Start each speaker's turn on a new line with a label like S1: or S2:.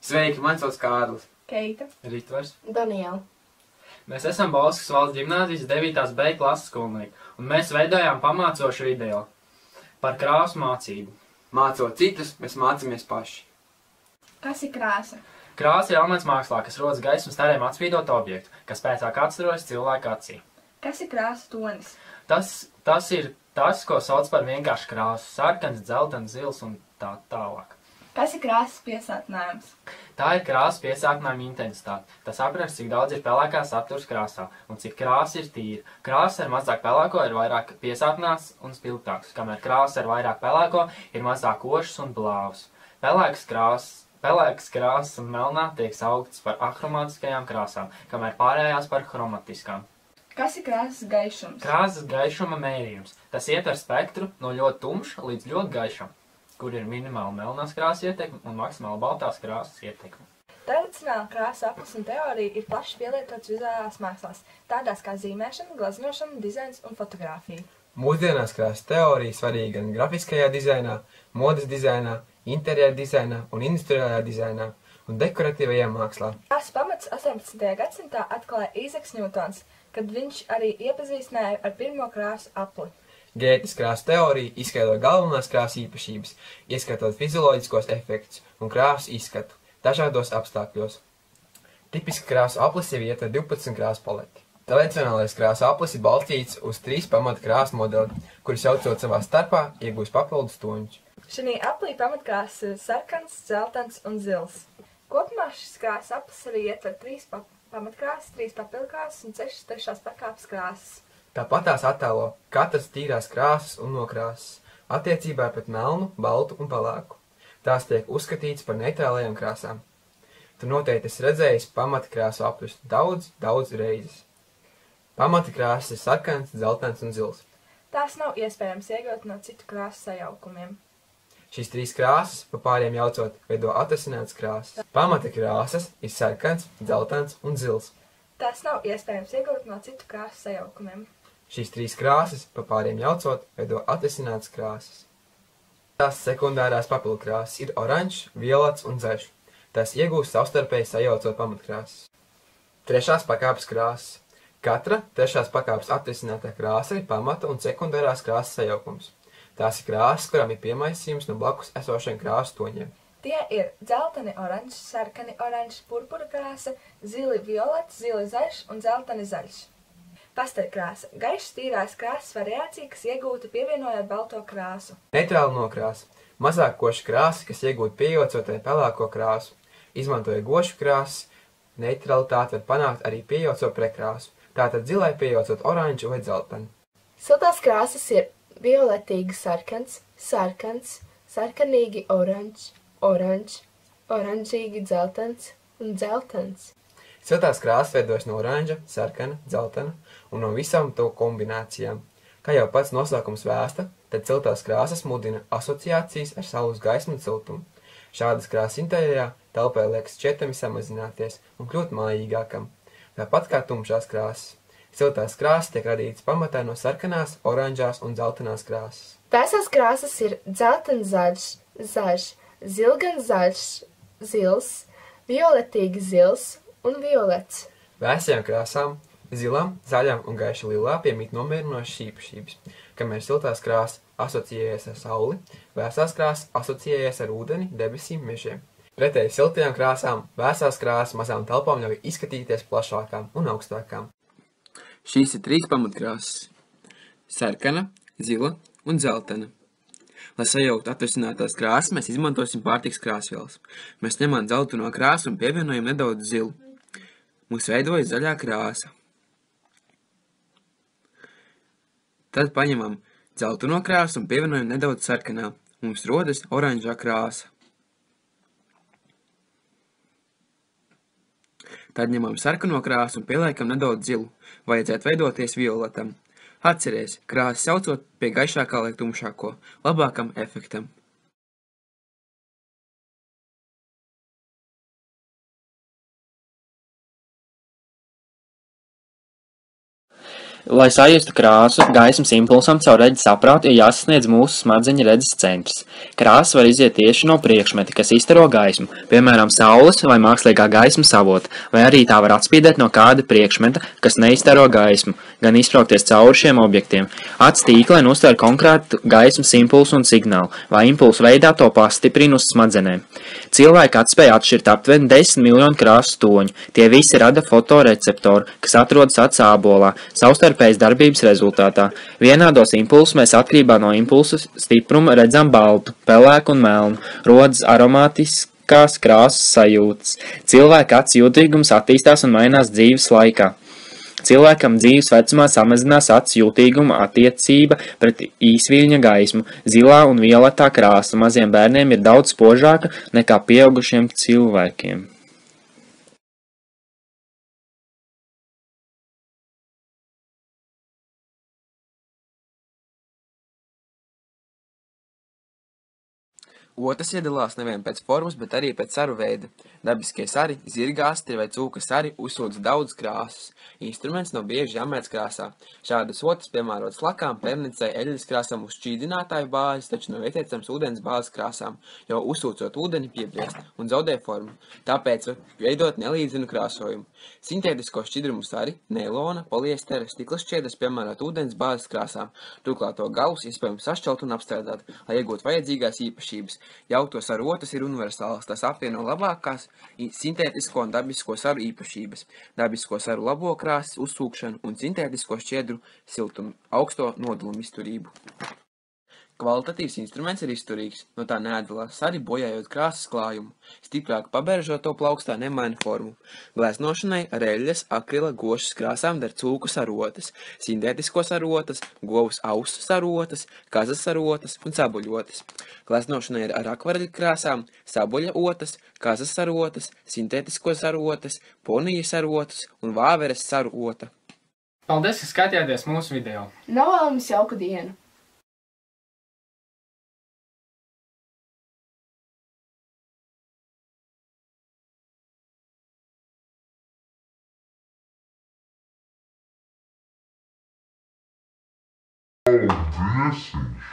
S1: Sveiki, mani sauc Kārlis.
S2: Keita.
S1: Ritvars.
S2: Daniela.
S1: Mēs esam Balskas valsts ģimnāzijas 9. B klases skolnieki, un mēs veidojām pamācošu video par krāsu mācību. Mācot citus, mēs mācāmies paši.
S2: Kas ir krāsa?
S1: Krāsa ir elements mākslā, kas rodas gaismas stariem atspīdot objektu, kas pēcāk atstarojas cilvēka acī.
S2: Kas ir krāsa tonis?
S1: Tas ir tas, ko sauc par vienkāršu krāsu - sarkans, dzeltens, zils un tā tālāk.
S2: Kas ir krāsas piesātinājums?
S1: Tā ir krāsas piesātinājuma intensitāte. Tas apraksta, cik daudz ir pelēkā saturs krāsā un cik krāsa ir tīra. Krāsa ar mazāk pelēko ir vairāk piesātināts un spilgtāks, kamēr krāsa ar vairāk pelēko ir mazāk ošs un blāvs. Pelēkas krāsas un melnā tiek sauktas par ahromātiskajām krāsām, kamēr pārējās par chromatiskām.
S2: Kas ir krāsas gaišums?
S1: Krāsas gaišuma mērījums. Tas ietver spektru no ļoti tumša līdz ļoti gaišam, kur ir minimāli melnās krāsas ietekme un maksimāli baltās krāsas ietekme.
S2: Tradicionāla krāsa aplis teorija ir plaši pielietots vizuālās mākslās, tādās kā zīmēšana, gleznošana, dizains un fotografija.
S3: Mūsdienās krāsas teorija svarīga gan grafiskajā dizainā, modes dizainā, interjera dizainā un industriālajā dizainā un dekoratīvajā mākslā.
S2: Krāsas pamats 18. gadsimtā atklāja Īzeks Ņūtons, kad viņš arī iepazīstināja ar pirmo krāsu apli.
S3: Gētas krāsu teorija izskaidro galvenās krāsu īpašības, ieskatot fizioloģiskos efektus un krāsu izskatu dažādos apstākļos. Tipiski krāsu aplis jau ietver 12 krāsu paleti. Tradicionālais krāsu aplis ir balstīts uz 3 pamata krāsu modeli, kuri saucot savā starpā iegūst papildus toņus.
S2: Šī aplī pamatkrāsas ir sarkans, dzeltens un zils. Kopumā šis krāsas aplis arī ietver 3 pamatkrāsas, 3 papildkrāsas un 6 trešās pakāpes krāsas.
S3: Tāpat tās attēlo katras tīrās krāsas un nokrāsas, attiecībā pret melnu, baltu un pelēku. Tās tiek uzskatītas par neitrālajām krāsām. Tu noteikti esi redzējis pamata krāsu apļus daudz reizes. Pamata krāsas ir sarkans, dzeltens un zils.
S2: Tās nav iespējams iegūt no citu krāsu sajaukumiem.
S3: Šīs 3 krāsas, pa pāriem jaucot, veido atrasinātas krāsas. Pamata krāsas ir sarkans, dzeltens un zils.
S2: Tās nav iespējams iegūt no citu krāsu sajaukumiem.
S3: Šīs 3 krāsas, pa pāriem jaucot, veido atrasinātas krāsas. Tās sekundārās papildkrāsas ir oranžs, violets un zaļš. Tās iegūst savstarpēji sajaucot pamatkrāsas. Trešās pakāpes krāsas. Katra trešās pakāpes atrisinātā krāsa ir pamata un sekundārās krāsas sajaukums. Tās ir krāsas, kurām ir piemaisījums no blakus esošiem krāsu toņiem.
S2: Tie ir dzelteni oranžs, sarkani oranžs, purpura krāsa, zili violets, zili zaļš un dzelteni zaļš. Pasteļkrāsa – gaišas tīrās krāsas variācija, kas iegūta pievienojot balto krāsu.
S3: Neitrāla nokrāsa – mazāk koša krāsa, kas iegūta pieejaucotai pelēko krāsu. Izmantojot gošu krāsas, neitralitāti var panākt arī pieejaucot prekrāsu, tātad zilai pieejaucot oranžu vai dzelteni.
S4: Siltās krāsas ir violetīgi sarkans, sarkans, sarkanīgi oranžs, oranžs, oranžīgi dzeltens un dzeltens.
S3: Siltās krāsas veidojas no oranža, sarkana, dzeltena un no visām to kombinācijām. Kā jau pats nosaukums vēsta, tad siltās krāsas mudina asociācijas ar saules gaismu un siltumu. Šādas krāsas interjerā telpai liekas šķietami samazināties un kļūt mājīgākam. Tāpat kā tumšās krāsas. Siltās krāsas tiek radītas pamatā no sarkanās, oranžās un dzeltenās krāsas.
S4: Vēsās krāsas ir dzeltens zaļš, zaļš, zilgan zaļš, zils, violetīgi zils un violets.
S3: Vēsajām krāsām, zilam, zaļam un gaiši lilā piemīt nomierinošas īpašības, kamēr siltās krāsas asociējas ar sauli, vēsās krāsas asociējas ar ūdeni, debesīm, mežiem. Pretēji siltajām krāsām, vēsās krāsas mazām telpām ļauj izskatīties plašākām un augstākām.
S5: Šīs ir 3 pamatkrāsas – sarkana, zila un dzeltena. Lai sajauktu atrasinātās krāsas, mēs izmantosim pārtikas krāsvielas. Mēs ņemam dzelteno krāsu un pievienojam nedaudz zilu. Mums veidojas zaļā krāsa. Tad paņemam dzelteno krāsu un pievienojam nedaudz sarkanā. Mums rodas oranžā krāsa. Tad ņemam sarkano krāsu un pieliekam nedaudz zilu. Vajadzētu veidoties violetam. Atceries, krāsas saucot pie gaišākā liek tumšāko, labākam efektam.
S1: Lai sajustu krāsu, gaismas impulsam caur redzes aparātu ir jāsasniedz mūsu smadzeņu redzes centrs. Krāsas var iziet tieši no priekšmeta, kas izstaro gaismu, piemēram, saules vai mākslīgā gaismas avota, vai arī tā var atspīdēt no kāda priekšmeta, kas neizstaro gaismu, gan izbraukties cauri šiem objektiem. Acs tīklēn uztver konkrētu gaismas impulsu un signālu, vai impulsu veidā to pastiprina uz smadzenēm. Cilvēki atspēja atšķirt aptuveni 10 miljonu krāsu toņu. Tie visi rada fotoreceptori, kas atrodas acs ābolā, savstarpējas darbības rezultātā. Vienādos impulsus mēs atkarībā no impulsu stipruma redzam baltu, pelēku un melnu, rodas aromātiskās krāsas sajūtas. Cilvēka acs jūtīgums attīstās un mainās dzīves laikā. Cilvēkam dzīves vecumā samazinās acs jūtīguma attiecība pret īsviļņa gaismu. Zilā un violetā krāsa maziem bērniem ir daudz spožāka nekā pieaugušiem cilvēkiem.
S5: Otas iedalās nevien pēc formas, bet arī pēc saru veida. Dabiskie sari, zirgāstri vai cūka sari uzsūdz daudz krāsas. Instruments nav bieži jāmērc krāsā. Šādas otas piemērotas lakām, pernicei, eļļas krāsām uz šķīdinātāju bāzes, taču nav ieteicams ūdens bāzes krāsām, jo uzsūcot ūdeni piebriest un zaudē formu. Tāpēc var veidot nelīdzinu krāsojumu. Sintētisko šķidrumu sari, neilona, poliestera, stikla šķiedras piemērot ūdens bāzes krāsām. Turklāt to galus iespējams sašķelt un apstrādāt, lai iegūtu vajadzīgās īpašības. Jaukto saru otas ir universālas, tās apvieno labākās sintētisko un dabisko saru īpašības. Dabisko saru labo krāsas uzsūkšanu un sintētisko šķiedru siltumu, augsto nodalumu izturību. Kvalitatīvs instruments ir izturīgs, no tā neatdalās sari bojājot krāsas klājumu. Stiprāk paberžot to plaukstā nemaina formu. Gleznošanai ar eļļas, akrila, gošas krāsām der cūku sarotas, sintētisko sarotas, govs ausu sarotas, kazas sarotas un sabuļotas. Gleznošanai ar akvareļu krāsām sabuļa otas, kazas sarotas, sintētisko sarotas, ponija sarotas un vāveres sarota.
S1: Paldies, ka skatījāties mūsu video!
S4: Novēlam jums jauku dienu!
S6: Paldies!